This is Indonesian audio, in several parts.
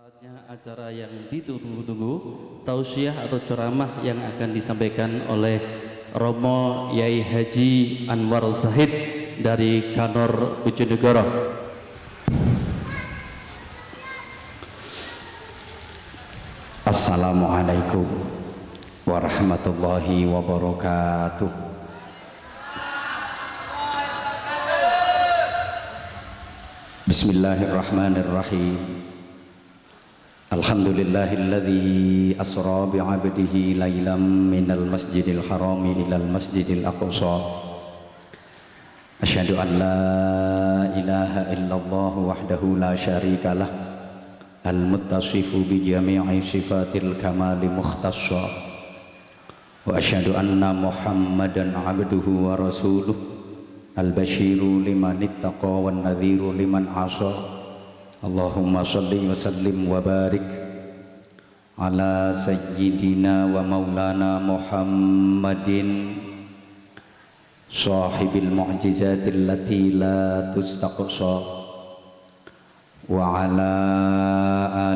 Saatnya acara yang ditunggu-tunggu, tausiah atau ceramah yang akan disampaikan oleh Romo Yai Haji Anwar Zahid dari Kanor Bojonegoro. Assalamualaikum warahmatullahi wabarakatuh. Bismillahirrahmanirrahim. Alhamdulillahilladzi asra bi'abdihi laylam minal masjidil harami ilal masjidil aqsa. Asyhadu an la ilaha illallah wahdahu la syarikalah al-muttasifu bi jami'i sifatil kamali mukhtassa. Wa asyhadu anna Muhammadan abduhu wa rasuluh al-basyiru liman ittaqa wan nadhiru liman 'asa. Allahumma salli wa sallim wa barik ala sayyidina wa maulana Muhammadin sahibil mu'jizatil lati la tustaqsa wa ala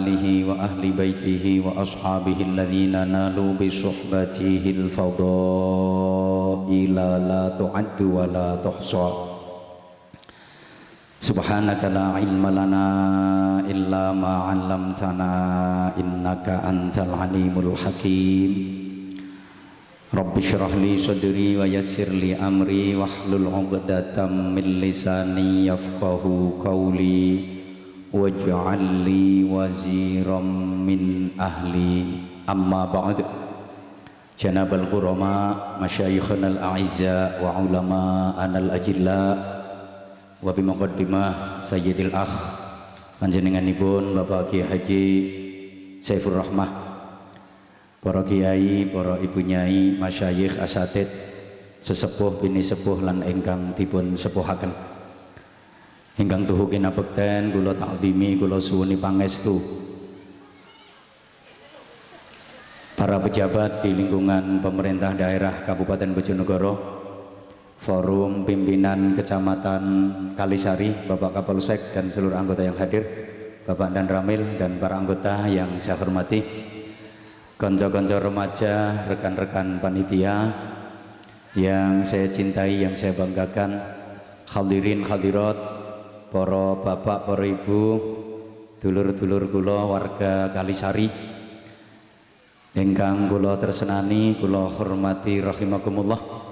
alihi wa ahli baitihi wa ashabihi alladhina nalu bi suhbatihi al-fadaila la tu'addu wa la tuhsa. Subhanaka la ilma lana illa ma 'allamtana innaka antal alimul hakim. Rabbi shrah li sadri wa yassir li amri wahlul 'uqdatam min lisani yafqahu qawli waj'al li waziran min ahli. Amma ba'd. Janabal qurama masyayikhana al-a'izza wa ulama'ana al-ajilla wa bimuqaddimah sayyidil akh panjenenganipun Bapak Kiai Haji Saifur Rahmah, para kiai, para ibu nyai, masyayikh, asatid, sesepuh bini sepuh lan ingkang dipun sepuhaken, ingkang tuhu kinabekten kula takzimi, kula suwuni pangestu para pejabat di lingkungan pemerintah daerah Kabupaten Bojonegoro, forum pimpinan kecamatan Kalisari, Bapak Kapolsek dan seluruh anggota yang hadir, Bapak dan Ramil dan para anggota yang saya hormati, konco-konco remaja, rekan-rekan panitia yang saya cintai, yang saya banggakan, hadirin hadirat, para bapak, para ibu, dulur-dulur kula warga Kalisari ingkang kula tresnani, kula hormati rahimakumullah.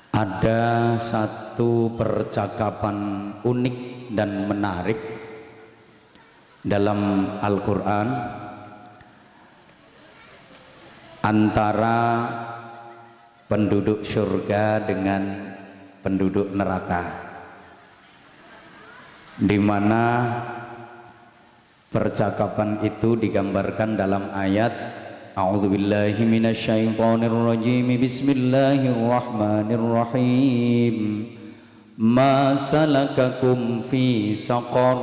Ada satu percakapan unik dan menarik dalam Al-Quran antara penduduk surga dengan penduduk neraka, di mana percakapan itu digambarkan dalam ayat A'udzu billahi minasyaitonir rajim. Bismillahirrahmanirrahim. Ma salakakum fi saqar?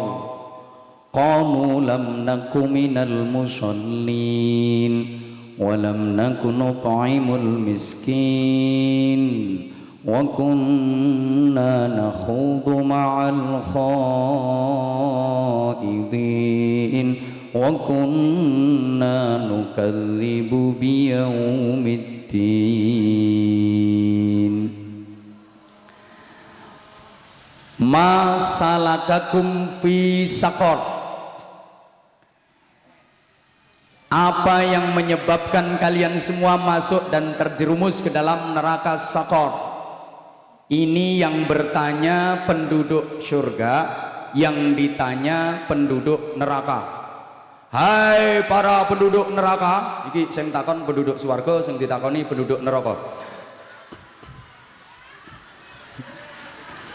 Qalu lam naku minal musallin wa lam naku nut'imul miskin wa kunna nakhudu ma'al khaidin wa kunna nukadzibu biyaumiddin. Ma salakakum fi saqar? Apa yang menyebabkan kalian semua masuk dan terjerumus ke dalam neraka Saqar? Ini yang bertanya penduduk surga, yang ditanya penduduk neraka. Hai para penduduk neraka, iki sing takon penduduk swarga, sing ditakoni penduduk neraka.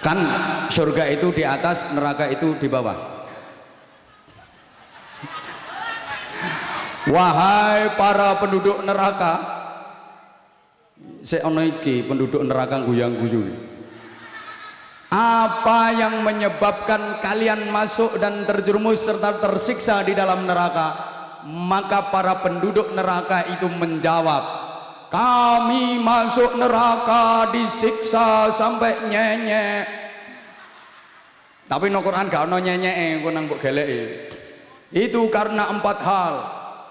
Kan surga itu di atas, neraka itu di bawah. Wahai para penduduk neraka, sik ana iki penduduk neraka guyang-guyu. Apa yang menyebabkan kalian masuk dan terjerumus serta tersiksa di dalam neraka? Maka para penduduk neraka itu menjawab, kami masuk neraka disiksa sampai nyenyek. Tapi no Quran gak ono nyenyeke, engko nang mbok geleki. Itu karena 4 hal.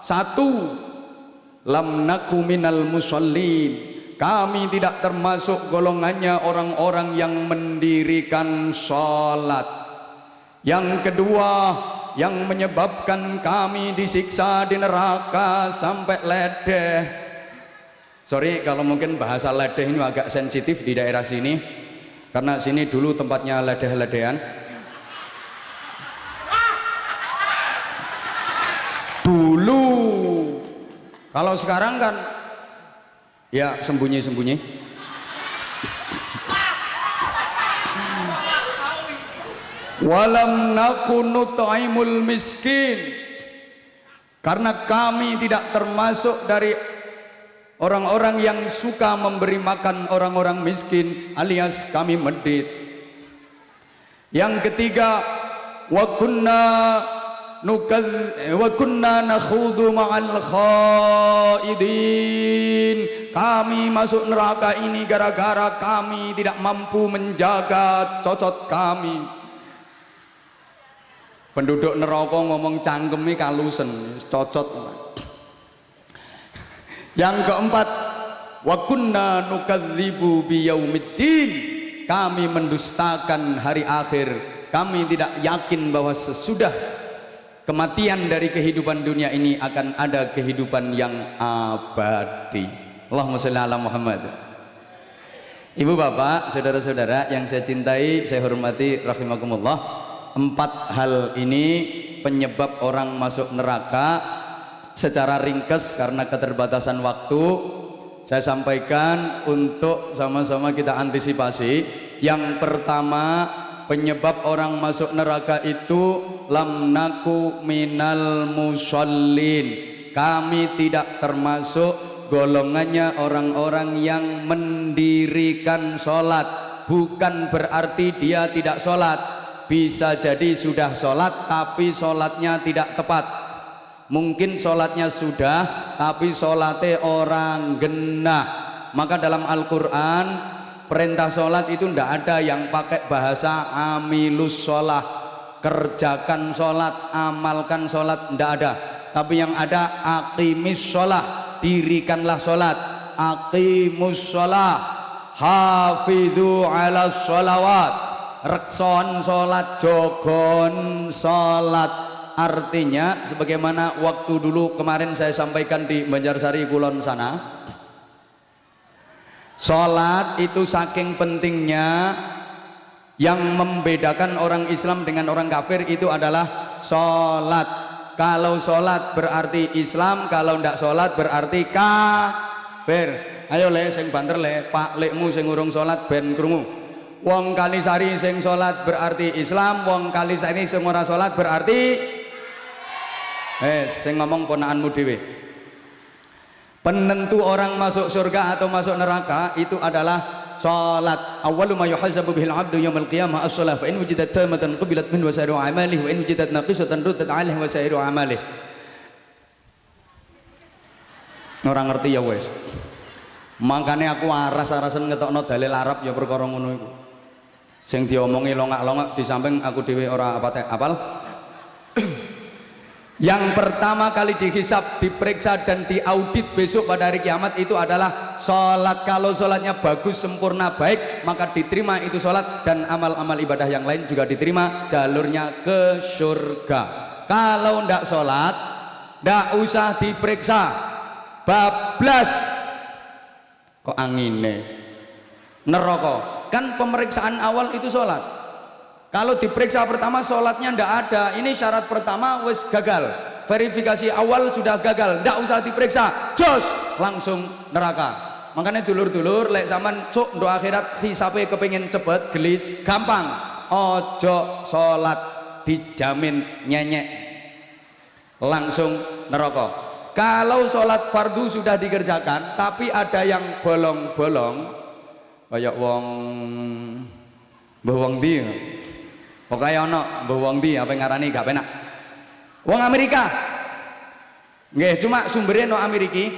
1, lam naku minal musallin, kami tidak termasuk golongannya orang-orang yang mendirikan sholat. Yang kedua, yang menyebabkan kami disiksa di neraka sampai ledeh. Sorry kalau mungkin bahasa ledeh ini agak sensitif di daerah sini, karena sini dulu tempatnya ledeh-ledehan. Dulu, kalau sekarang kan ya sembunyi-sembunyi. Walam nakunu ta'imul miskin, karena kami tidak termasuk dari orang-orang yang suka memberi makan orang-orang miskin, alias kami medit. Yang ketiga, wa kunna nakhudu ma'al khaidin, kami masuk neraka ini gara-gara kami tidak mampu menjaga cocot kami. Penduduk neraka ngomong cangkemi kalusen cocot. Yang keempat, wa kunna nukadzibu biyaumiddin, kami mendustakan hari akhir. Kami tidak yakin bahwa sesudah kematian dari kehidupan dunia ini akan ada kehidupan yang abadi. Allahumma shalli ala Muhammad. Ibu bapak, saudara-saudara yang saya cintai, saya hormati rahimakumullah, 4 hal ini penyebab orang masuk neraka. Secara ringkas karena keterbatasan waktu, saya sampaikan untuk sama-sama kita antisipasi. Yang pertama, penyebab orang masuk neraka itu lam naku minal musallin, kami tidak termasuk golongannya orang-orang yang mendirikan sholat. Bukan berarti dia tidak sholat, bisa jadi sudah sholat tapi sholatnya tidak tepat. Mungkin sholatnya sudah tapi sholatnya orang genah. Maka dalam Al-Quran perintah sholat itu tidak ada yang pakai bahasa amilus sholat, kerjakan sholat, amalkan sholat, tidak ada. Tapi yang ada aqimis sholat, dirikanlah sholat. Aqimus sholat, hafidhu ala sholawat, rekson sholat, jogon sholat. Artinya sebagaimana waktu dulu kemarin saya sampaikan di Banjarsari Kulon sana, sholat itu saking pentingnya, yang membedakan orang Islam dengan orang kafir itu adalah sholat. Kalau sholat berarti Islam, kalau tidak sholat berarti kafir. Ayo le sing banter le, pak lekmu sing urung sholat ben krungu. Wong Kalisari sing sholat berarti Islam, wong Kalisari sing ora sholat berarti sing ngomong ponakanmu dhewe. Penentu orang masuk surga atau masuk neraka itu adalah sholat. Awwalu ma yuhasabu bihil abdu yaumil qiyamah as-shalah, fa in wujidat tamatan qubilat min wa sa'iru amalihi wa in wujidat naqisatan ruddat 'alaihi wa sa'iru amalihi. Ora ngerti ya wes. Makane aku aras-arasen ngetokno dalil Arab ya perkara ngono iku. Sing diomongi longak-longak di samping aku dhewe ora apal. Yang pertama kali dihisab, diperiksa dan diaudit besok pada hari kiamat itu adalah sholat. Kalau sholatnya bagus, sempurna, baik, maka diterima itu sholat, dan amal-amal ibadah yang lain juga diterima, jalurnya ke surga. Kalau ndak sholat, ndak usah diperiksa, bablas. Kok angine neraka? Kan pemeriksaan awal itu sholat. Kalau diperiksa pertama sholatnya ndak ada, ini syarat pertama wis gagal, verifikasi awal sudah gagal, ndak usah diperiksa, jos langsung neraka. Makanya dulur-dulur lek zaman sok ndo akhirat hisabe kepengin cepet gelis gampang, ojo sholat dijamin nyenyek langsung neraka. Kalau sholat fardu sudah dikerjakan tapi ada yang bolong-bolong kayak wong di pokoknya ono mbah di apa ngarani gak penak wong Amerika nggih, cuma sumbernya no Ameriki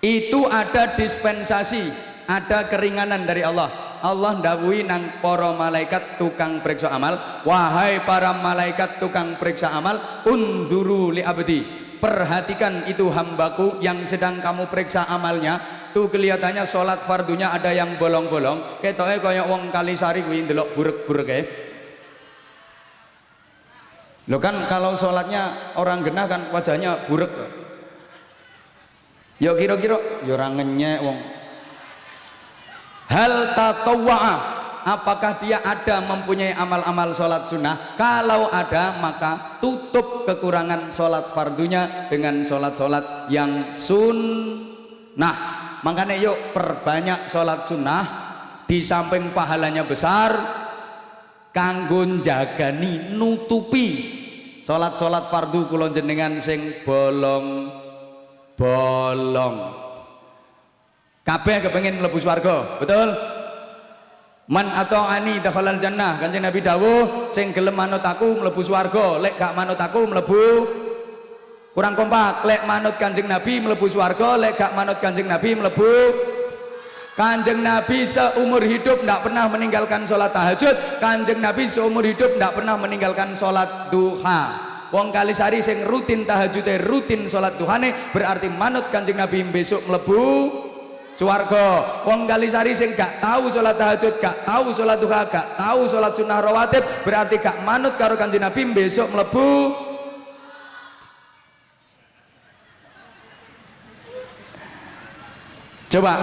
itu ada dispensasi ada keringanan dari Allah. Allah ndawuhi nang para malaikat tukang periksa amal, wahai para malaikat tukang periksa amal, unduru li abdi, perhatikan itu hambaku yang sedang kamu periksa amalnya. Tuh kelihatannya sholat fardunya ada yang bolong-bolong, ketoke kaya wong Kalisari kuwi ndelok burek-bureke. Loh kan kalau sholatnya orang genah kan wajahnya burek. Yo kira-kira yo ora ngenyek wong. Hal tatawwa'a, apakah dia ada mempunyai amal-amal sholat sunnah? Kalau ada, maka tutup kekurangan sholat fardunya dengan sholat-sholat yang sunnah. Makanya yuk perbanyak sholat sunnah, di samping pahalanya besar, kanggo njagani nutupi sholat-sholat fardu kula jenengan sing bolong-bolong. Kabeh kepengin mlebu swarga, betul? Man ata'ani dakhalal jannah. Kanjeng Nabi dawuh, sing gelem manut aku mlebu swarga, lek gak manut aku mlebu, kurang kompak, lek manut Kanjeng Nabi mlebu swarga, lek gak manut Kanjeng Nabi mlebu. Kanjeng Nabi seumur hidup ndak pernah meninggalkan sholat tahajud. Kanjeng Nabi seumur hidup ndak pernah meninggalkan sholat duha. Wong Kalisari sing rutin tahajudnya, rutin sholat duhane, berarti manut Kanjeng Nabi besok mlebu swarga. Wong Kalisari sing gak tahu sholat tahajud, gak tahu sholat duha, gak tahu sholat sunnah rawatib, berarti gak manut karo Kanjeng Nabi besok mlebu. Coba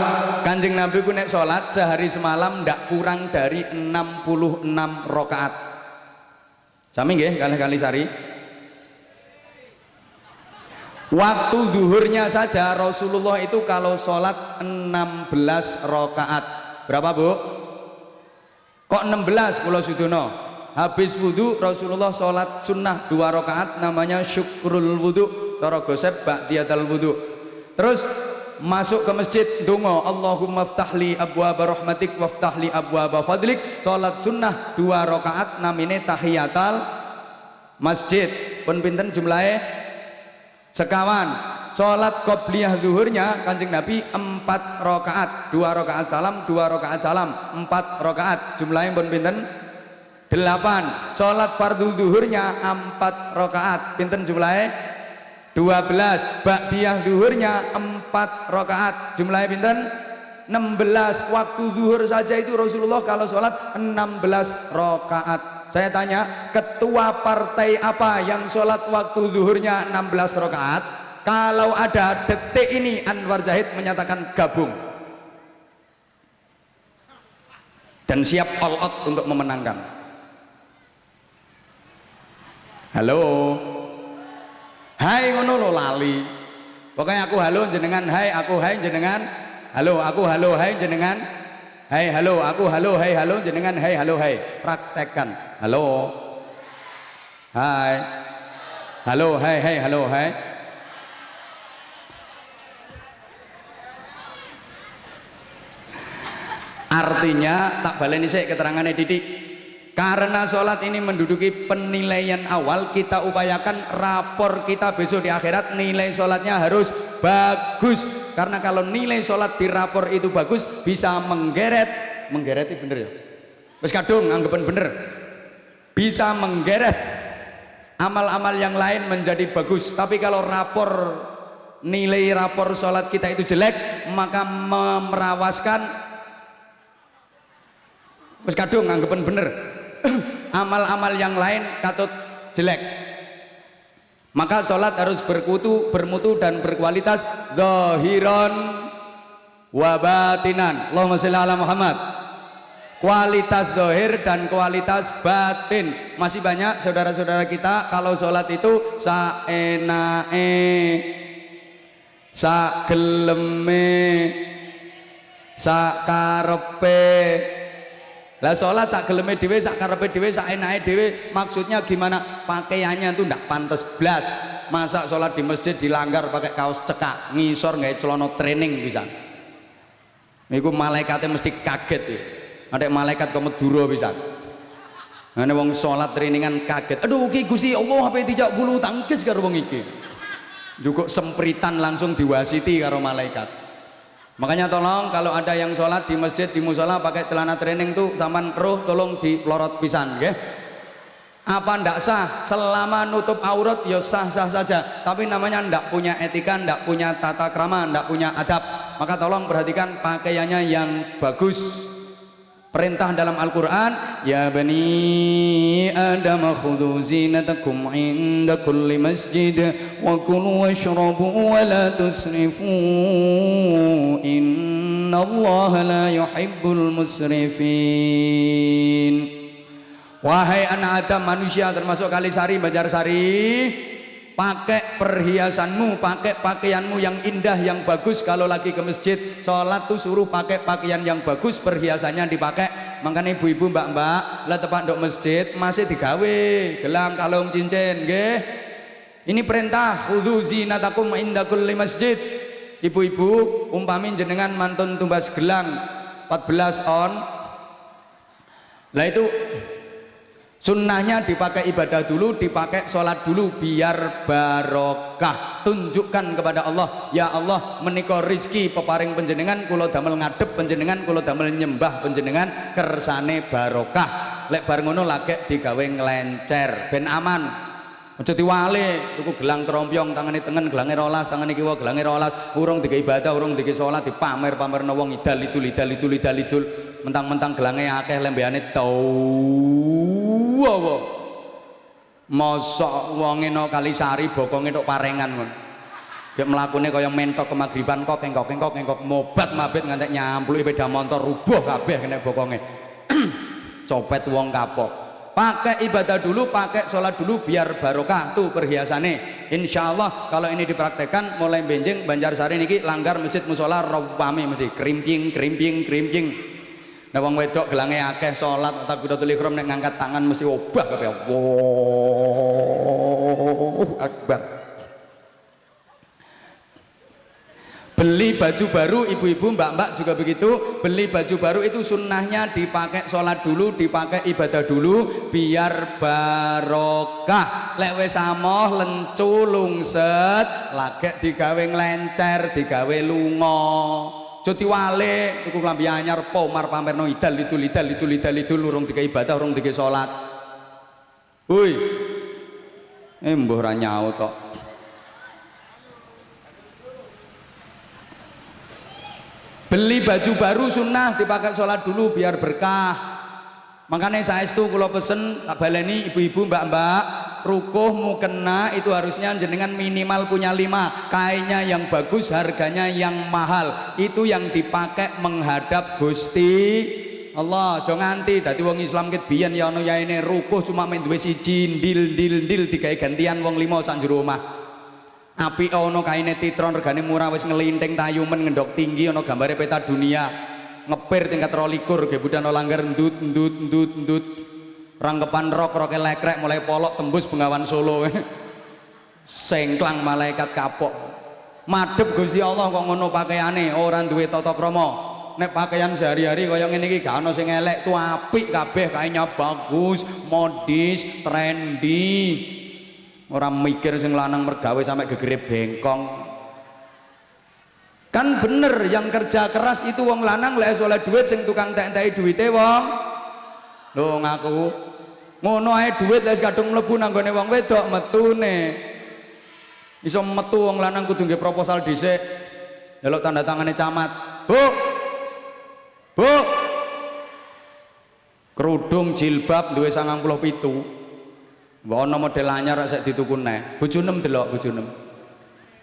Kanjeng Nabi ku nek sholat sehari semalam ndak kurang dari 66 rakaat. Sami nggih kalih Kalisari? Waktu zuhurnya saja Rasulullah itu kalau sholat 16 rakaat. Berapa Bu? Kok 16 Pulau Sudono? Habis wudhu Rasulullah sholat sunnah 2 rakaat, namanya syukrul wudhu, cara gosep ba'diyatal wudhu. Terus masuk ke masjid donga, Allahumma ftahli abwaaba rahmatik waftahli abwaaba fadlik. Sholat sunnah 2 rakaat namine tahiyatal masjid. Pun pinten jumlahnya? Sekawan. Sholat qobliyah zuhurnya Kanjeng Nabi 4 rakaat, 2 rakaat salam, 2 rakaat salam, 4 rakaat. Jumlahnya pun pinten? 8. Sholat fardu zuhurnya 4 rakaat, pinten jumlahnya? 12. Ba'diyah zuhurnya 4 rakaat, jumlahnya pinten? 16. Waktu zuhur saja itu Rasulullah kalau sholat 16 rakaat. Saya tanya, ketua partai apa yang sholat waktu zuhurnya 16 rakaat? Kalau ada detik ini Anwar Zahid menyatakan gabung dan siap all out untuk memenangkan. Halo, hai ngono lo lali. Pokoknya aku halo jenengan, hai aku hai jenengan, halo aku halo hai jenengan, hai halo aku halo hai halo jenengan, hai halo hai. Praktekkan. Halo, hai, halo hai hai halo hai. Artinya tak baleni sik keterangannya Didik. Karena sholat ini menduduki penilaian awal, kita upayakan rapor kita besok di akhirat nilai sholatnya harus bagus. Karena kalau nilai sholat di rapor itu bagus, bisa menggeret itu bener ya? Terus kadung anggapan bener, bisa menggeret amal-amal yang lain menjadi bagus. Tapi kalau nilai rapor sholat kita itu jelek, maka memerawaskan, terus kadung anggapan bener, amal-amal yang lain katut jelek. Maka sholat harus bermutu dan berkualitas, zahiran wa batinan. Allahumma sholli ala Muhammad. Kualitas zahir dan kualitas batin. Masih banyak saudara-saudara kita kalau sholat itu saenake, sageleme, sakarepe. Lah sholat sageleme dhewe, sakarepe dhewe, saenake dhewe, maksudnya gimana? Pakaiannya itu ndak pantas blas. Masa sholat di masjid dilanggar pakai kaos cekak, ngisor nggak celana training bisa. Niku malaikatnya mesti kaget ya. Ada malaikat kok Madura pisan. Ana wong salat trainingan kaget. Aduh iki Gusti Allah apa dijak bulu tangkis karo wong iki. Juga sempritan langsung diwasiti karo malaikat. Makanya tolong kalau ada yang sholat di masjid di musola pakai celana training tuh sampean roh tolong dipelorot pisan nggih. Apa ndak sah? Selama nutup aurat ya sah-sah saja, tapi namanya ndak punya etika, ndak punya tata krama, ndak punya adab. Maka tolong perhatikan pakaiannya yang bagus. Perintah dalam Al-Quran, ya bani Adam khudhu zinatakum inda kulli masjid wa kulu washrabu wa la tusrifu inna Allah la yuhibbul musrifin. Wahai anak Adam, manusia termasuk Kalisari, Banjarsari, pakai perhiasanmu, pakai pakaianmu yang indah, yang bagus. Kalau lagi ke masjid sholat tuh suruh pakai pakaian yang bagus, perhiasannya dipakai. Makanya ibu-ibu, mbak-mbak, lah tepat dok masjid masih digawe gelang, kalung, cincin, nggih. Ini perintah, khudhu zinatakum inda kulli masjid. Ibu-ibu, umpami jenengan mantun tumbas gelang 14 on, lah itu sunnahnya dipakai ibadah dulu, dipakai sholat dulu biar barokah. Tunjukkan kepada Allah, ya Allah menika rizki peparing panjenengan, kula damel ngadep panjenengan, kula damel nyembah panjenengan, kersane barokah. Lek bar ngono lagek digawe nglencer ben aman. Aja diwale tuku gelang kerompyong tangane tengen gelange rolas, tangane kiwa gelange rolas, urung dike ibadah, urung dike sholat, dipamer-pamerno wong idal idul. Mentang-mentang gelange akeh lembeyane tau. Mosok wong eno Kalisari bokonge tok parengan ngono. Gek mlakune kaya mentok kemagriban kok engkok mobat mabit ngantek nyampluki sepeda motor rubuh kabeh kena bokonge. Copet wong kapok. Pakai ibadah dulu, pakai sholat dulu biar barokah tuh perhiasane. Insyaallah kalau ini dipraktekkan mulai benjing Banjarsari niki langgar masjid musola rame mesti krimping. Nah wong wedok gelange akeh salat takbiratul ihram nek ngangkat tangan mesti obah kabeh. Allahu Akbar. Beli baju baru ibu-ibu, mbak-mbak juga begitu. Beli baju baru itu sunnahnya dipakai sholat dulu, dipakai ibadah dulu biar barokah. Lek wis amoh lencu lungset lagek digawe nglencer, digawe lunga. Jadi wale, tuku klambi anyar, pomar pamerno idal idul, urung tiga ibadah, urung tiga sholat. Hui, mbuh ra nyaut tok. Beli baju baru sunnah dipakai sholat dulu biar berkah. Makanya saestu kula pesen tak baleni ibu-ibu, mbak-mbak, rukuh mukena itu harusnya jenengan minimal punya 5, kainnya yang bagus, harganya yang mahal, itu yang dipakai menghadap Gusti Allah. Aja nganti dadi wong Islam ket biyen ya ana yaene rukuh cuma mek duwe siji ndil digawe gantian wong 5 sak jero omah. Apik ana kaine titron regane murah wis ngelinting tayumen ngendok tinggi ana gambare peta dunia. Ngepir tingkat 22 ge budana langgar ndut rangkepan roke lekrek mulai polok tembus Bengawan Solo. Sengklang malaikat kapok madhep Gusti Allah kok ngono pakaiane ora duwe tata krama. Nek pakaian sehari-hari kaya ngene iki gak ana sing elek, tu apik kabeh, kainnya bagus, modis, trendy. Ora mikir sing lanang mergawe sampai gegere bengkong. Kan bener yang kerja keras itu wong lanang lek oleh duit sing tukang tek-teki duwite wong lho ngaku ngono ae duit lek kadung mlebu nang gone wong wedok metune iso metu wong lanang kudu nggih proposal dhisik njaluk tanda tangane camat. Bu kerudung jilbab duwe 97 mbok ana model anyar sik dituku neh bojo nem delok bojo nem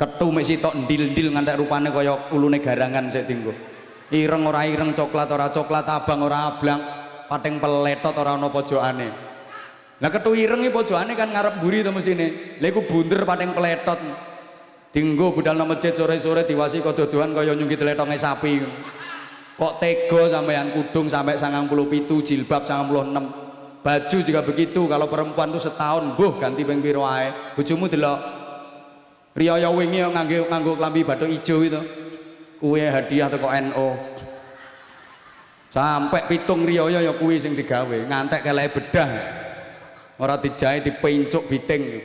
ketu mek sitok ndil-ndil ngantek rupane kaya ulune garangan sik dienggo. Ireng ora ireng, coklat ora coklat, abang ora ablang, pating peletot ora ana pojokane. Lah ketu ireng iki pojokane kan ngarep mburi to mestine. Lha iku bunder pating peletot. Dienggo budal nang masjid sore-sore diwasi kododohan kaya nyungki tletonge sapi. Kok tega sampean kudung sampai 97, jilbab 96. Baju juga begitu, kalau perempuan tuh setahun mbuh ganti ping pira ae. Bojomu delok riyaya wingi nganggo klambi bathuk ijo itu kuwi hadiah teko NU sampai 7 riyaya ya kuwi sing digawe ngantek keleke bedah ora dijahit dipencuk biting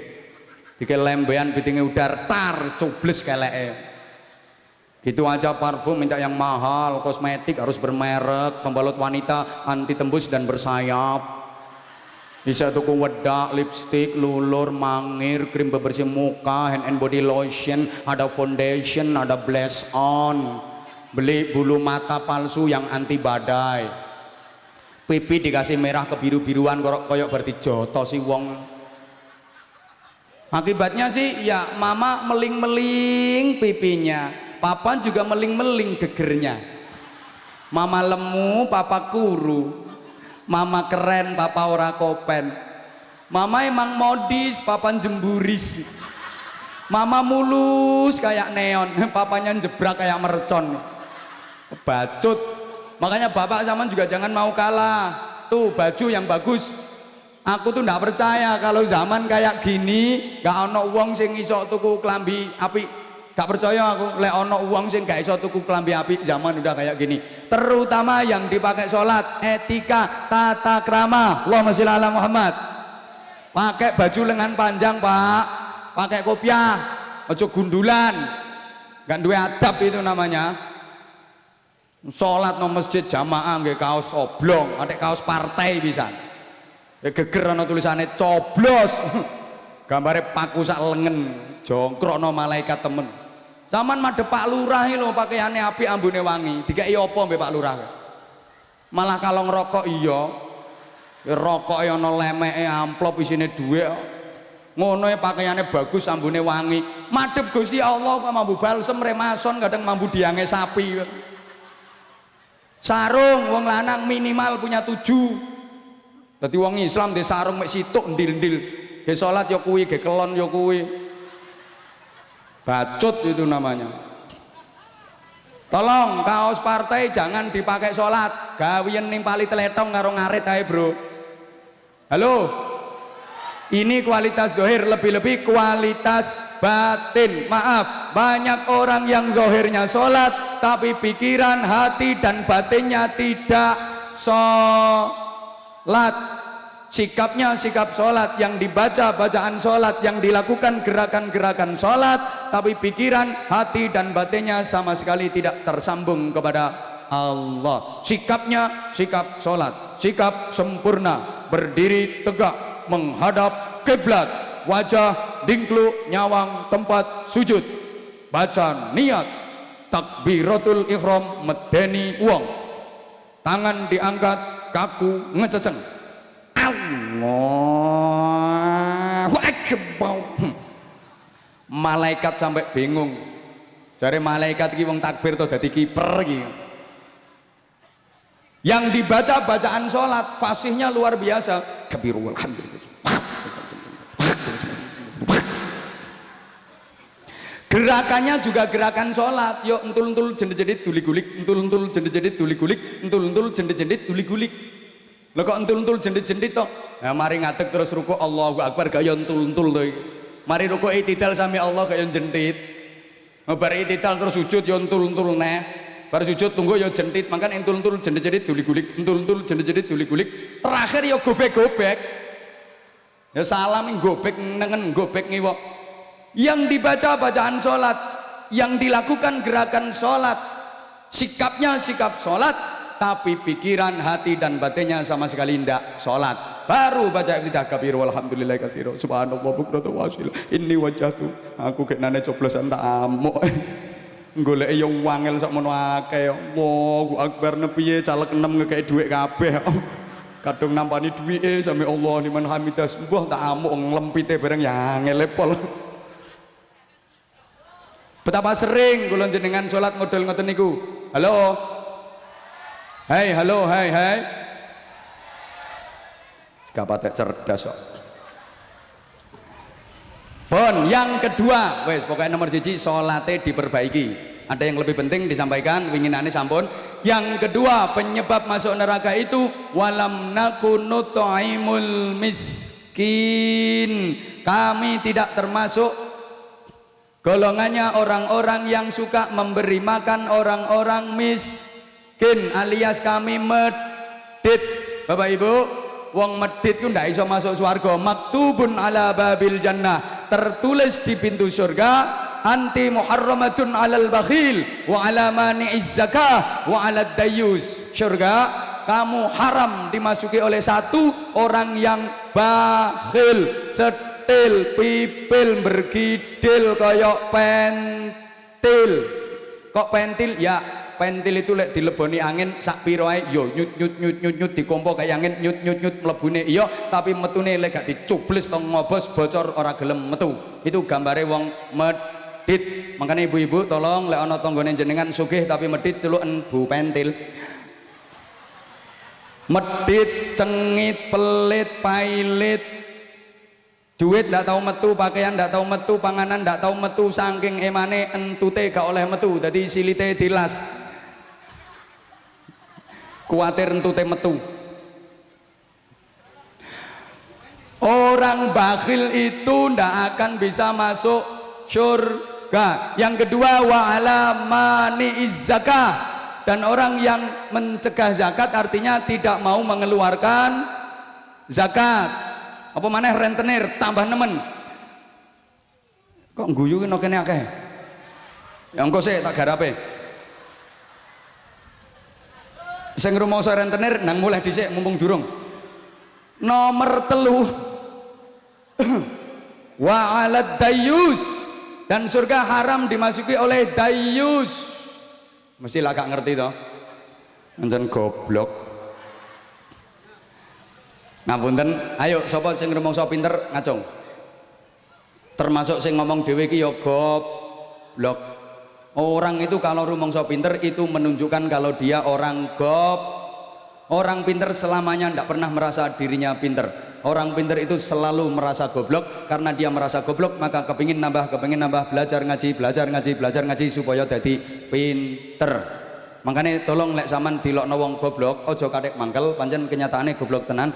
dike lembean bitinge udar tar cubles keleke Gitu aja parfum minta yang mahal, kosmetik harus bermerek, pembalut wanita anti tembus dan bersayap. Bisa tuku wedak, lipstick, lulur, mangir, krim pembersih muka, hand and body lotion, ada foundation, ada blush on. Beli bulu mata palsu yang anti badai. Pipi dikasih merah kebiru-biruan koyok berarti joto si wong. Akibatnya sih ya mama meling-meling pipinya. Papa juga meling-meling gegernya. Mama lemu, papa kuru. Mama keren, papa ora kopen. Mama emang modis, papa jemburis. Mama mulus kayak neon, papanya jebrak kayak mercon. Bacut. Makanya bapak zaman juga jangan mau kalah. Tuh baju yang bagus. Aku tuh ndak percaya kalau zaman kayak gini gak ono wong sing iso tuku klambi apik. Gak percaya aku, lek ono uang sing gak iso tuku klambi apik zaman udah kayak gini. Terutama yang dipakai sholat, etika, tata krama. Allahumma sholli ala Muhammad. Pakai baju lengan panjang, Pak. Pakai kopiah, ojo gundulan. Gak duwe adab itu namanya. Sholat no masjid jamaah nggih kaos oblong, ada kaos partai bisa. Ya geger ana tulisannya coblos. Gambare paku sak lengen, jongkrok no malaikat temen. Zaman madhep Pak Lurah lho pakaiane apik ambune wangi. Dikai apa mbek Pak Lurah? Malah kalau ngerokok iya. Rokok ana lemeke amplop isine dhuwit. Ngono e pakaiane bagus ambune wangi. Madhep Gusti Allah kok mambu balsem remason kadang mambu diange sapi. Sarung wong lanang minimal punya 7. Dadi wong Islam dhe sarung mek situk ndil-ndil. Ge salat ya kuwi, ge kelon ya kuwi. Bacut itu namanya. Tolong kaos partai jangan dipakai sholat. Gawian nimpali teletong karo ngarit ae bro. Halo. Ini kualitas dohir, lebih-lebih kualitas batin. Maaf, banyak orang yang dohirnya sholat tapi pikiran, hati dan batinnya tidak sholat. Sikapnya sikap sholat, yang dibaca bacaan sholat, yang dilakukan gerakan-gerakan sholat, tapi pikiran, hati dan batinnya sama sekali tidak tersambung kepada Allah. Sikapnya sikap sholat, sikap sempurna, berdiri tegak menghadap kiblat, wajah dingkluk nyawang tempat sujud, baca niat takbiratul ihram medeni wong, tangan diangkat kaku ngececeng. Allahu Akbar. Malaikat sampai bingung. Jare malaikat iki wong takbir to dadi kiper iki. Yang dibaca bacaan sholat fasihnya luar biasa. Kabirul alhamdulillah. Gerakannya juga gerakan sholat. Yuk entul-entul jendet-jendet tuli-gulik, entul-entul jendet-jendet tuli-gulik, entul-entul jendet-jendet tuli-gulik. Lho kok entul-entul jendit-jendit toh? Nah mari ngadeg terus ruku Allahu Akbar gak yo entul-entul to iki. Mari ruku itidal sami Allah gak yo jendit. Bar itidal terus sujud yo entul-entul neh. Bar sujud tunggu yo jendit, mangkan entul-entul jendit-jendit tuli-gulik, entul-entul jendit-jendit tuli-gulik. Terakhir yo gobek-gobek. Ya salam gobek nengen gobek ngiwa. Yang dibaca bacaan sholat, yang dilakukan gerakan sholat, sikapnya sikap sholat, tapi pikiran, hati dan batinnya sama sekali tidak sholat. Baru baca iftitah kabir walhamdulillah katsira subhanallah bukratan wa asila inni wajjahtu. Aku kenane coblosan tak amuk. Golek yo wangel sakmono akeh. Allahu Akbar nepiye caleg 6 ngekek dhuwit kabeh. Kadung nampani duwike sami Allah liman hamidah. Mbah tak amuk nglempite bareng ya ngelepol. Betapa sering kula jenengan salat model ngoten niku. Halo. Hai, halo, hai, hai. Kapatek cerdas kok. Pun yang kedua, wes pokoknya nomor 1 salate diperbaiki. Ada yang lebih penting disampaikan, winginane sampun. Yang kedua, penyebab masuk neraka itu walam nakunu ta'imul miskin. Kami tidak termasuk golongannya orang-orang yang suka memberi makan orang-orang miskin, alias kami medit. Bapak Ibu, wong medit ku ndak iso masuk swarga. Maktubun ala babil jannah, tertulis di pintu surga anti muharramatun 'alal bakhil wa 'ala mani'iz zakah wa 'alad dayyus. Surga kamu haram dimasuki oleh satu orang yang bakhil, cetil, pipil, bergidil koyok pentil. Kok pentil? Ya pentil itu lek dileboni angin sak piro ae yo nyut nyut nyut nyut nyut dikompo kayak angin nyut nyut nyut mlebune iya, tapi metune lek gak dicubles tong ngobos bocor ora gelem metu. Itu gambare wong medit. Makanya ibu-ibu tolong lek ana tanggane jenengan sugih tapi medit celuken Bu Pentil. Medit, cengit, pelit, pailit, duit ndak tahu metu, pakaian ndak tahu metu, panganan ndak tahu metu, saking emane entute gak oleh metu, dadi silite dilas. Kuatir entute metu. Orang bakhil itu ndak akan bisa masuk surga. Yang kedua wa ala mani'iz zakah. Dan orang yang mencegah zakat artinya tidak mau mengeluarkan zakat. Apa maneh rentenir tambah nemen. Kok guyu kene kene akeh. Ya engko sik tak garape. Sing rumangsa rentenir nang mulai dhisik mumpung durung. Nomor 3 wa 'alad dayyus, dan surga haram dimasuki oleh dayyus. Mesti lah gak ngerti toh. Pancen goblok. Ngapunten, ayo sapa sing rumangsa pinter ngacung. Termasuk sing ngomong dhewe iki ya goblok. Orang itu kalau rumangsa pinter itu menunjukkan kalau dia orang Orang pinter selamanya tidak pernah merasa dirinya pinter. Orang pinter itu selalu merasa goblok. Karena dia merasa goblok maka kepingin nambah belajar ngaji supaya jadi pinter. Makanya tolong lek sampean dilokno wong goblok ojo kathek mangkel, pancen kenyataane goblok tenan.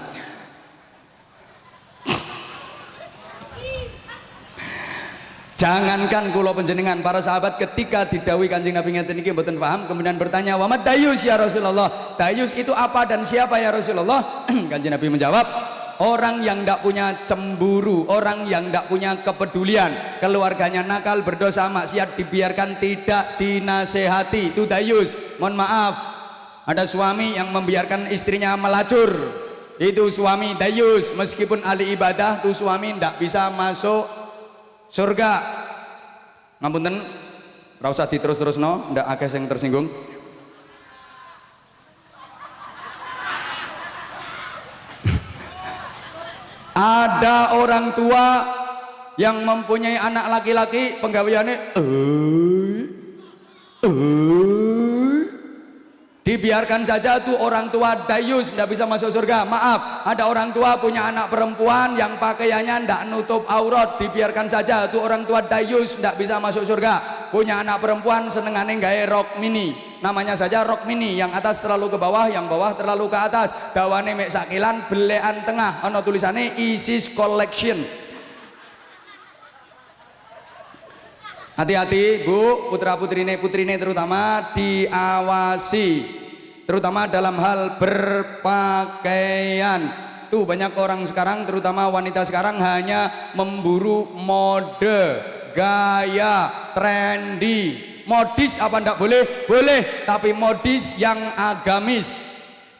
Jangankan kula panjenengan, para sahabat ketika didhawuhi Kanjeng Nabi ngeten iki mboten paham, kemudian bertanya, "Wa mad dayus ya Rasulullah?" Dayus itu apa dan siapa ya Rasulullah? Kanjeng Nabi menjawab, orang yang tidak punya cemburu, orang yang tidak punya kepedulian, keluarganya nakal, berdosa, maksiat, dibiarkan, tidak dinasehati, itu dayus. Mohon maaf, ada suami yang membiarkan istrinya melacur, itu suami dayus. Meskipun ahli ibadah, itu suami tidak bisa masuk surga. Ngapunten, ora usah diterus-terusno, ndak akeh sing tersinggung. Ada orang tua yang mempunyai anak laki-laki, penggaweane dibiarkan saja tuh orang tua dayus, ndak bisa masuk surga. Maaf, ada orang tua punya anak perempuan yang pakaiannya ndak nutup aurat, dibiarkan saja tuh orang tua dayus, ndak bisa masuk surga. Punya anak perempuan senengane gawe rok mini, namanya saja rok mini, yang atas terlalu ke bawah, yang bawah terlalu ke atas, dawane mek sakilan, belekan tengah, ana tulisane ISIS collection. Hati-hati Bu, putra-putrine terutama diawasi, terutama dalam hal berpakaian. Tuh banyak orang sekarang, terutama wanita sekarang hanya memburu mode, gaya, trendy. Modis apa ndak boleh? Boleh, tapi modis yang agamis.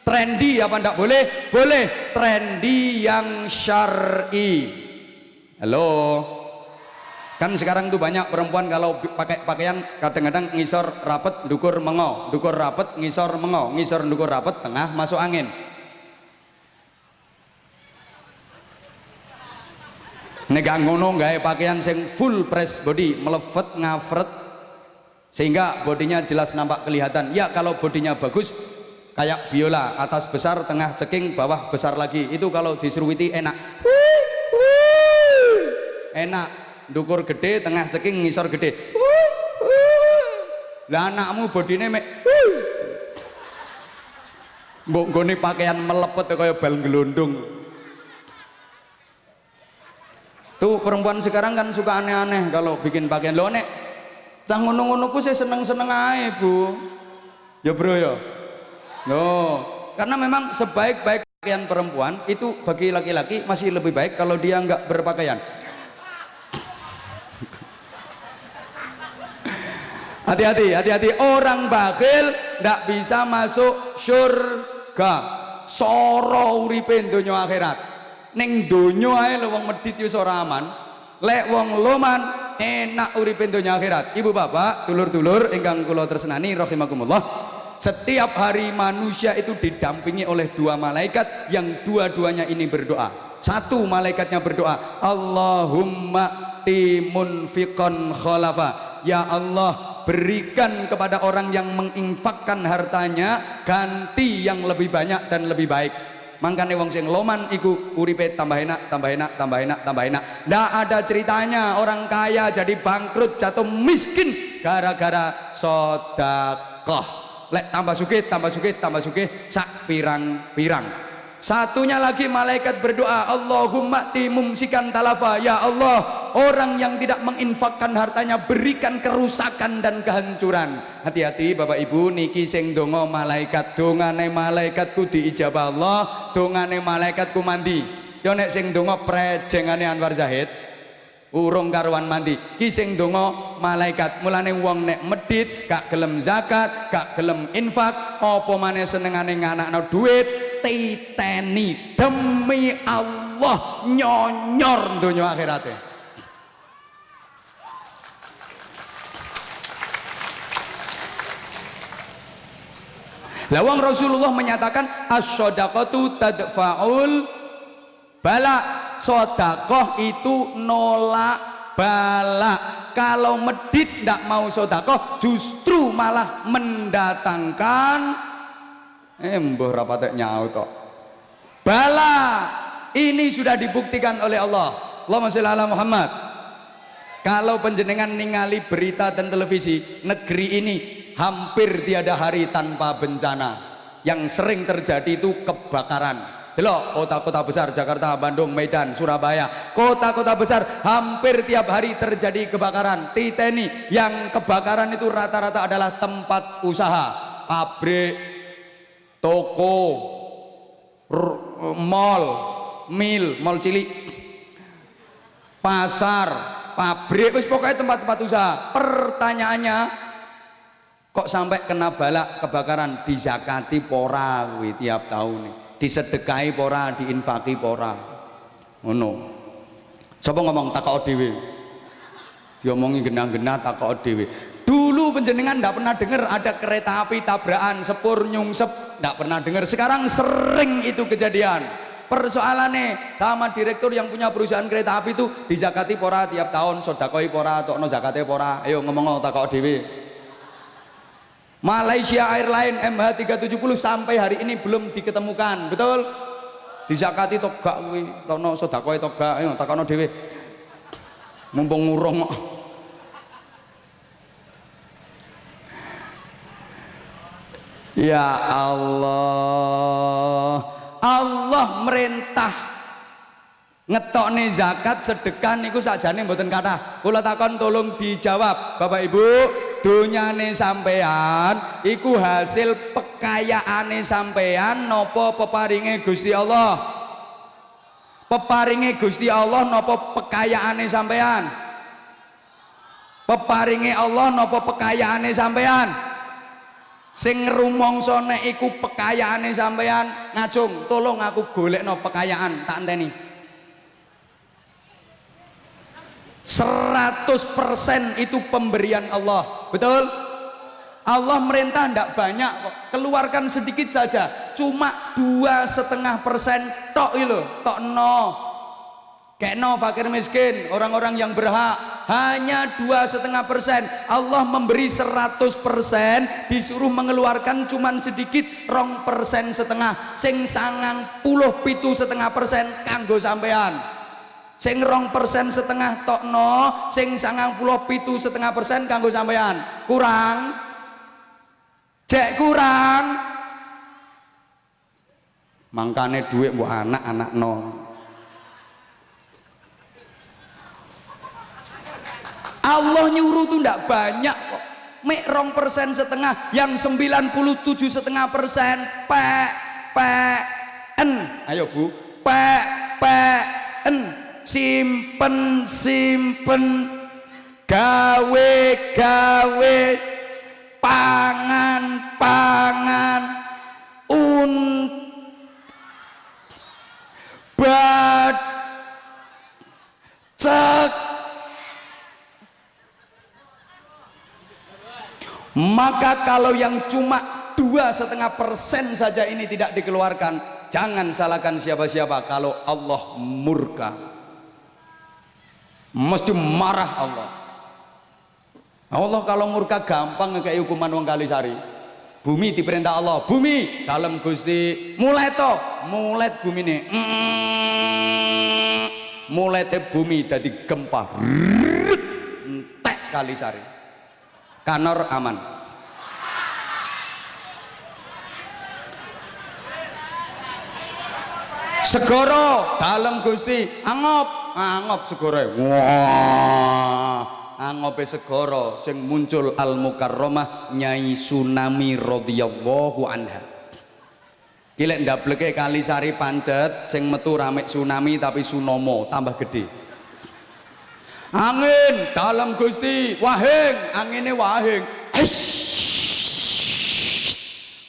Trendy apa ndak boleh? Boleh, trendy yang syar'i. Halo. Kan sekarang tuh banyak perempuan kalau pakai pakaian kadang-kadang ngisor rapet dukur mengo, dukur rapet ngisor mengo, ngisor dukur rapet tengah masuk angin. Nek gak ngono gawe pakaian sing full press body, melefet ngafret sehingga bodinya jelas nampak kelihatan. Ya kalau bodinya bagus kayak biola, atas besar, tengah ceking, bawah besar lagi. Itu kalau diseruiti enak. Enak. Dukur gede, tengah ceking, ngisor gede. Lah anakmu bodine mek mbok nggone pakaian melepet kaya bal gelondong. Tuh perempuan sekarang kan suka aneh-aneh kalau bikin pakaian. Lho nek cah ngono-ngono ku saya seneng-seneng ae, Bu. Ya bro ya. No, karena memang sebaik-baik pakaian perempuan itu bagi laki-laki masih lebih baik kalau dia nggak berpakaian. Hati-hati. Orang bakhil ndak bisa masuk surga. Soro uripe donya akhirat. Ning donya ae lho wong medhit wis ora aman. Lek wong loman enak uripe donya akhirat. Ibu bapak, dulur-dulur ingkang kula tresnani rahimakumullah. Setiap hari manusia itu didampingi oleh dua malaikat yang dua-duanya ini berdoa. Satu malaikatnya berdoa, Allahumma timunfiqan khalafa. Ya Allah, berikan kepada orang yang menginfakkan hartanya ganti yang lebih banyak dan lebih baik. Mangkane wong sing loman iku uripe tambah enak. Ndak ada ceritanya orang kaya jadi bangkrut, jatuh miskin gara-gara sedekah. Lek tambah sugih sak pirang-pirang. Satunya lagi malaikat berdoa, Allahumma timumsikan talafa. Ya Allah, orang yang tidak menginfakkan hartanya berikan kerusakan dan kehancuran. Hati-hati Bapak Ibu, niki sing donga malaikat, dongane malaikatku diijabah Allah, dongane malaikatku mandi. Yo nek sing donga prejengane Anwar Zahid urung karuan mandi, ki sing donga malaikat. Mulane wong nek medit gak gelem zakat, gak gelem infak, apa maneh senengane nganakno duit, titeni demi Allah nyonyor donya akhirate. Lah wong Rasulullah menyatakan as-shadaqatu tadfa'ul bala. Sodakoh itu nolak bala. Kalau medit tidak mau sodakoh justru malah mendatangkan mbah rapatek nyaut kok bala. Ini sudah dibuktikan oleh Allah. Allahumma sholli ala Muhammad. Kalau penjenengan ningali berita dan televisi, negeri ini hampir tiada hari tanpa bencana. Yang sering terjadi itu kebakaran. Delok kota-kota besar Jakarta, Bandung, Medan, Surabaya, kota-kota besar hampir tiap hari terjadi kebakaran. Titeni yang kebakaran itu rata-rata adalah tempat usaha, pabrik, toko, mall cilik, pasar, pabrik, wis pokoknya tempat-tempat usaha. Pertanyaannya, kok sampai kena balak kebakaran? Dizakati pora kuwi tiap tahun nih. Disedekahi pora, diinfaki pora, ngono. Sapa ngomong takok dhewe, diomongi genah-genah takok dhewe. Dulu penjenengan ndak pernah dengar ada kereta api tabrakan sepur nyungsep, ndak pernah dengar. Sekarang sering itu kejadian. Persoalannya sama direktur yang punya perusahaan kereta api itu dizakati pora tiap tahun, sedekoi pora, tokno zakate pora. Ayo ngomong takok dhewe. Malaysia Airlines MH370 sampai hari ini belum diketemukan, betul? Dizakati to gak kuwi, tono sedekah to gak, ayo takono dhewe. Mumpung ngurung kok. Ya Allah, Allah merintah ngetokne zakat sedekah niku sakjane mboten kathah. Kula takon tolong dijawab, Bapak Ibu. Donyane sampean iku hasil pekayaane sampean napa peparinge Gusti Allah? Peparinge Gusti Allah napa pekayaane sampean? Peparinge Allah napa pekayaane sampean? Sing rumangsa nek iku pekayaane sampean, ngajung tolong aku golekno pekayaan, tak enteni. 100% itu pemberian Allah, betul? Allah merintah ndak banyak kok, keluarkan sedikit saja, cuma 2,5% tok lho, tok no. Kekno fakir miskin, orang-orang yang berhak hanya 2,5%. Allah memberi 100%, disuruh mengeluarkan cuman sedikit 2,5%. Sing 97,5% kanggo sampean. Sing 2,5% tokno, sing 97,5% kanggo sampean. Kurang, cek kurang. Mangkane duit mbok anak-anakno. Allah nyuruh tuh ndak banyak kok. Mek 2,5%, yang 97,5% PPN. Ayo Bu, PPN. Simpen gawe pangan cek. Maka kalau yang cuma 2,5% saja ini tidak dikeluarkan, jangan salahkan siapa-siapa. Kalau Allah murka, mesti marah Allah. Allah kalau murka gampang kayak hukuman wong Kalisari. Bumi diperintah Allah, bumi dalam Gusti mulai bumi ini mulai bumi jadi gempa entek Kalisari. Kanor aman. Segoro dalam Gusti angop segoro. Wah, angope segoro sing muncul Al Mukarramah Nyai Tsunami radhiyallahu anha. Kilek ndableke Kalisari pancet sing metu rame tsunami tapi Sunomo tambah gede. Angin dalam Gusti wahing, angine wahing.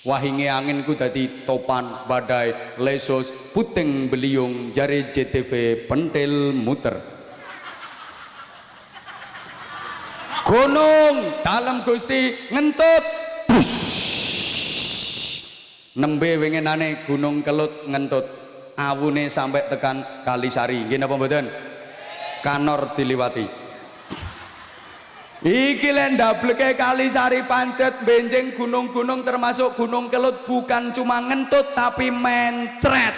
Wahinge angin ku dadi topan, badai, lesos, puting beliung, jari JTV pentil muter. Gunung dalam Gusti ngentut. Nembe wengenane Gunung Kelut ngentut. Awune sampai tekan Kalisari. Nggih napa mboten? Kanor diliwati. Iki lek ndableke Kalisari pancet benjing gunung-gunung termasuk Gunung Kelut bukan cuma ngentut tapi mencret.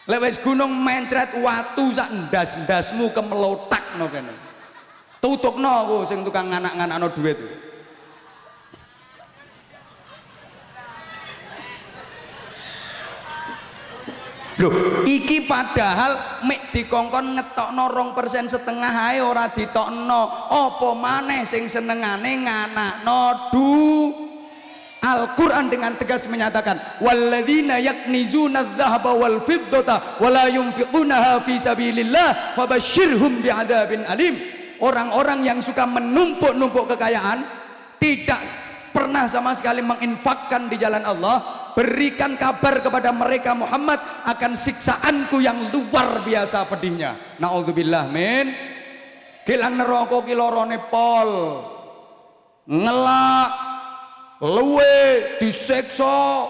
Lek wis gunung mencret watu sak ndas-ndasmu kemelotakno kene. Tutukno aku sing tukang nganak-nganakno duit. Loh, iki padahal mek dikongkon ngetokno 2,5% ae ora ditokno. Apa maneh sing senengane nganakno Al-Quran dengan tegas menyatakan walladzina yaknizuna adh-dhahaba wal fiddata wa la yunfiqunaha fi sabilillah fabashshirhum bi'adzabin alim. Orang-orang yang suka menumpuk-numpuk kekayaan, tidak pernah sama sekali menginfakkan di jalan Allah, berikan kabar kepada mereka Muhammad akan siksaanku yang luar biasa pedihnya. Naudzubillah min. Kilang neraka ki lorone pol, ngelak, luwe, disiksa.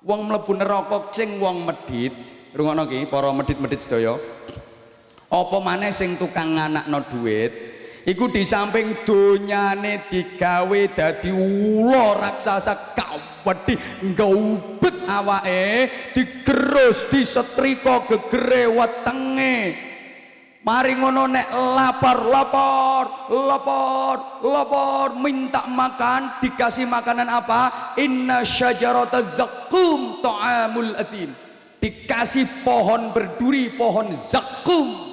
Wong mlebu neraka sing wong medhit. Rungokno ki para medhit-medhit sedaya. Apa maneh sing tukang nganakno duit, iku di samping donyane digawe dadi ula raksasa kawedhi nggaubet awake, digerus, disetrika gegere wetenge. Mari ngono nek lapar minta makan, dikasih makanan apa? Inna syajarata zaqqum ta'amul athim. Dikasih pohon berduri, pohon zaqqum.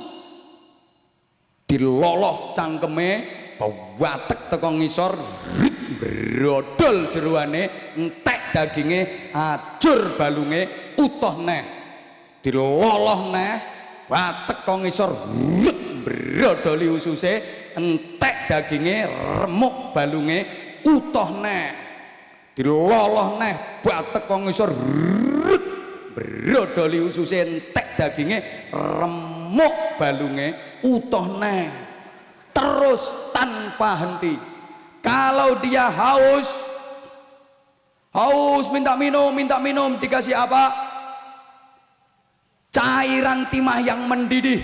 Diloloh cangkeme bawatek teko ngisor brodol jeroane entek daginge ajur balunge utuh neh diloloh neh watek teko ngisor brodoli ususe entek daginge remuk balunge utuh neh diloloh neh watek teko ngisor brodoli ususe entek daginge remuk balunge utuh neh, terus tanpa henti. Kalau dia haus minta minum, dikasih apa? Cairan timah yang mendidih.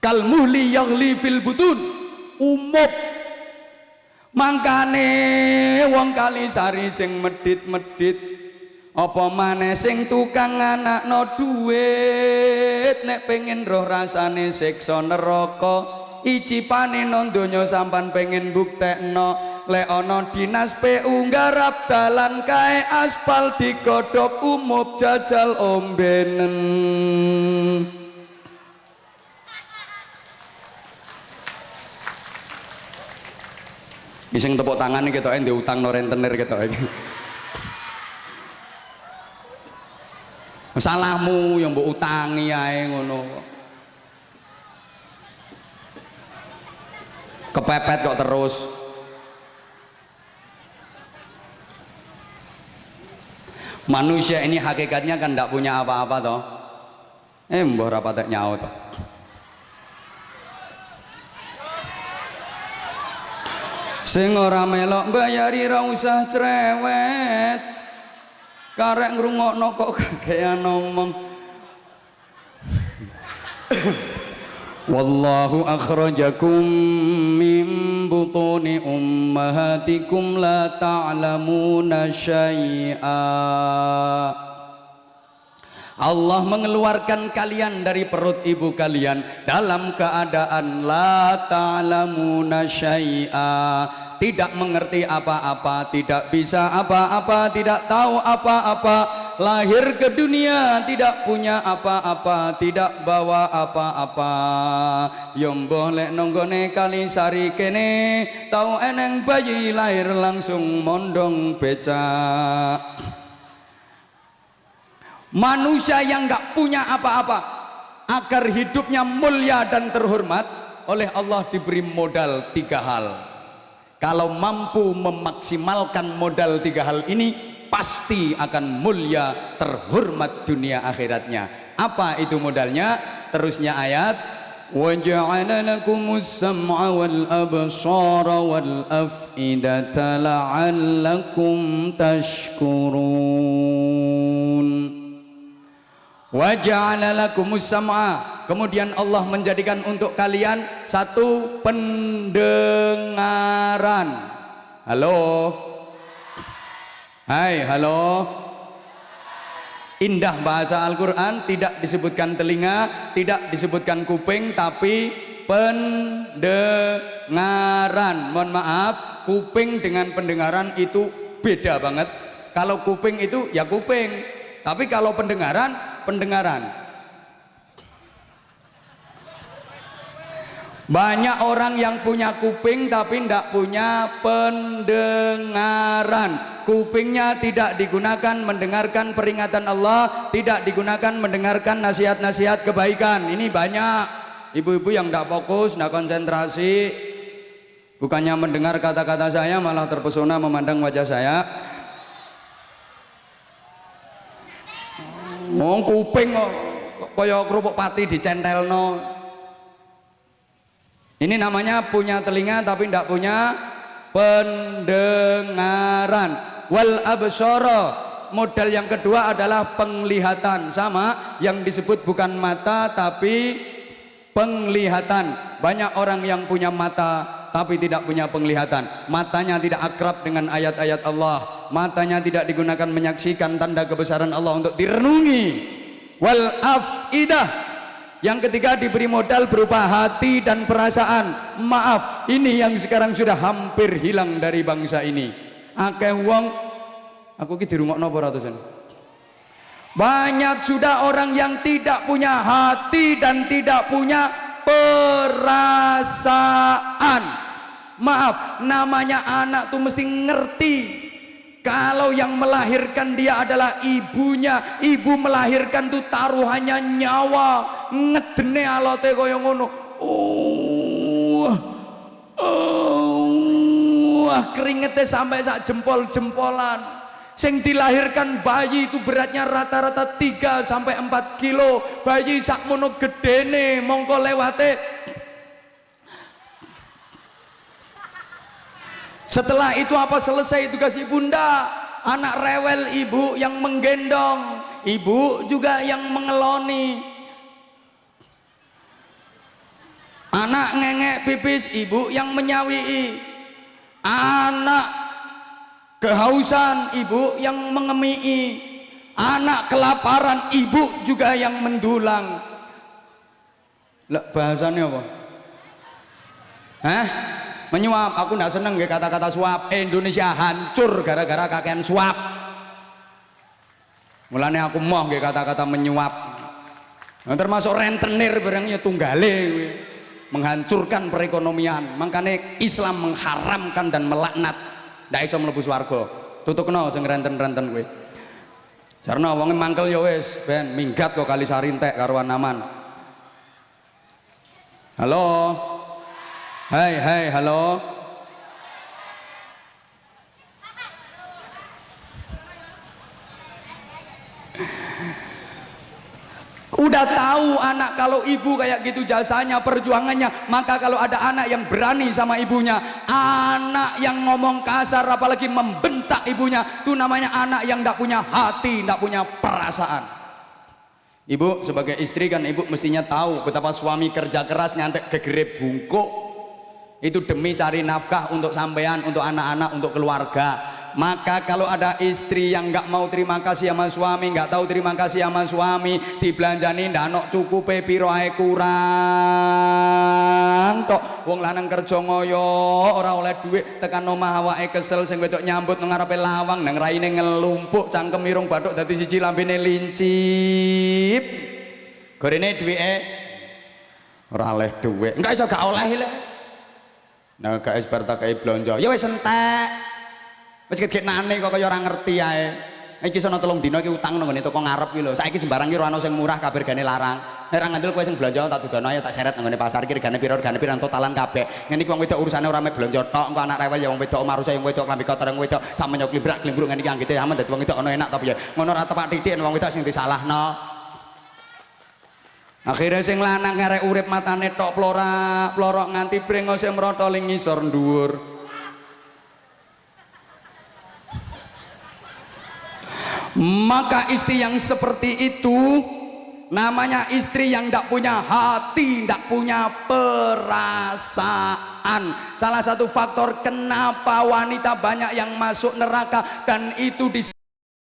Kal muhli yaghli fil butun, umup. Mangkane wong Kalisari sing medhit-medhit, apa maneh sing tukang nganakno duit, nek pengen roh rasane siksa neraka, icipane nang donya sampan pengen buktekno, lek ana dinas PU nggarap dalan kae aspal digodhog umup jajal ombenen. Sing tepuk tangan ketoke ndek utang no rentenir ketoke. Salahmu yang mbok utangi ae ngono. Kepepet kok terus. Manusia ini hakikatnya kan tidak punya apa-apa toh. Mbah rapatek nyaut toh. Sing ora melok bayari ra usah cerewet. Karek ngrungokno kok kagean ngomong. Wallahu akhrajakum min butuni ummahatikum la ta'lamuna syai'a. Allah mengeluarkan kalian dari perut ibu kalian dalam keadaan la ta'lamuna syai'a, tidak mengerti apa-apa, tidak bisa apa-apa, tidak tahu apa-apa. Lahir ke dunia tidak punya apa-apa, tidak bawa apa-apa. Yomboh lek nonggone Kalisari kene, tau eneng bayi lahir langsung mondong becak. Manusia yang gak punya apa-apa, agar hidupnya mulia dan terhormat, oleh Allah diberi modal 3 hal. Kalau mampu memaksimalkan modal 3 hal ini, pasti akan mulia terhormat dunia akhiratnya. Apa itu modalnya? Terusnya ayat, wa ja'ala lakumus sam'a wal absara wal af'idata la'allakum tashkurun. Wa ja'ala lakumus sam'a, kemudian Allah menjadikan untuk kalian satu pendengaran. Halo. Hai, halo. Indah bahasa Al-Quran, tidak disebutkan telinga, tidak disebutkan kuping, tapi pendengaran. Mohon maaf, kuping dengan pendengaran itu beda banget. Kalau kuping itu ya kuping, tapi kalau pendengaran, pendengaran. Banyak orang yang punya kuping tapi tidak punya pendengaran. Kupingnya tidak digunakan mendengarkan peringatan Allah, tidak digunakan mendengarkan nasihat-nasihat kebaikan. Ini banyak ibu-ibu yang tidak fokus, tidak konsentrasi. Bukannya mendengar kata-kata saya, malah terpesona memandang wajah saya. Kuping kok kaya kerupuk pati dicentelno. Ini namanya punya telinga tapi tidak punya pendengaran. Wal absara, modal yang kedua adalah penglihatan. Sama, yang disebut bukan mata tapi penglihatan. Banyak orang yang punya mata tapi tidak punya penglihatan. Matanya tidak akrab dengan ayat-ayat Allah, matanya tidak digunakan menyaksikan tanda kebesaran Allah untuk direnungi. Wal afidah, yang ketiga diberi modal berupa hati dan perasaan. Maaf, ini yang sekarang sudah hampir hilang dari bangsa ini. Akeh wong, aku ki dirungokno apa ratusan. Banyak sudah orang yang tidak punya hati dan tidak punya perasaan. Maaf, namanya anak tuh mesti ngerti kalau yang melahirkan dia adalah ibunya. Ibu melahirkan tuh taruhannya nyawa, ngedene alote kaya ngono. Keringetnya sampai sak jempol-jempolan. Sing dilahirkan bayi itu beratnya rata-rata 3 sampai 4 kilo. Bayi sak mono gedene mongko lewate. Setelah itu apa selesai tugas ibunda? Anak rewel ibu yang menggendong, ibu juga yang mengeloni. Anak ngengek pipis, ibu yang menyawii. Anak kehausan, ibu yang mengemii. Anak kelaparan, ibu juga yang mendulang. Lah bahasanya apa? Hah? Menyuap. Aku nggak seneng ya kata-kata suap. Indonesia hancur gara-gara kakean suap. Mulane aku mau ya kata-kata menyuap. Nah, termasuk rentenir barangnya tunggale, menghancurkan perekonomian. Makanya Islam mengharamkan dan melaknat. Ndak iso mlebu swarga. Tutukno sing renten-renten kuwi. Jarno wonge mangkel ya wis ben minggat kok Kalisari entek karo Anaman. Halo. Hai, hai, halo. Anda tahu anak kalau ibu kayak gitu jasanya, perjuangannya, maka kalau ada anak yang berani sama ibunya, anak yang ngomong kasar apalagi membentak ibunya, itu namanya anak yang tidak punya hati, tidak punya perasaan. Ibu sebagai istri kan ibu mestinya tahu betapa suami kerja keras ngantek gegere bungkuk itu demi cari nafkah untuk sampean, untuk anak-anak, untuk keluarga. Maka kalau ada istri yang nggak mau terima kasih sama suami, nggak tahu terima kasih sama suami, dibelanjani ndak ono cukupe piro ae kurang tok. Wong lanang kerja ngoyo ora oleh duit, tekan omah awake kesel, sing wedok nyambut nang ngarepe lawang, nang raine ngelumpuk, cangkem irung bathuk dadi siji, lambene lincip. Gorene duwike ora oleh duit. Enggak iso gak oleh lho. Nah gak Esparta kae blonjo. Ya wis entek. Wis gedhenane kok kaya ora ngerti ae. Iki sono 3 dina iki utang nang ngene toko ngarep iki lho. Saiki sembarang iki ora ono sing murah, kabeh regane larang. Nek ra ngandel kowe sing blonjo tak dudono ayo tak seret nang ngene pasar iki regane piro totalan kabeh. Ngene iki wong wedok urusane ora mek blonjo tok, engko anak rewel ya wong wedok omah rusak, wong wedok klambi kotor, wong wedok sak menyok librak glimbruk ngene iki anggite aman dadi wong wedok ono enak tapi ya ngono ora tepak titik wong wedok sing disalahno. Akhirnya sing lanang ngarek urip matane tok plorok nganti brengose mrotol ing ngisor dhuwur. Maka istri yang seperti itu namanya istri yang tidak punya hati, tidak punya perasaan. Salah satu faktor kenapa wanita banyak yang masuk neraka dan itu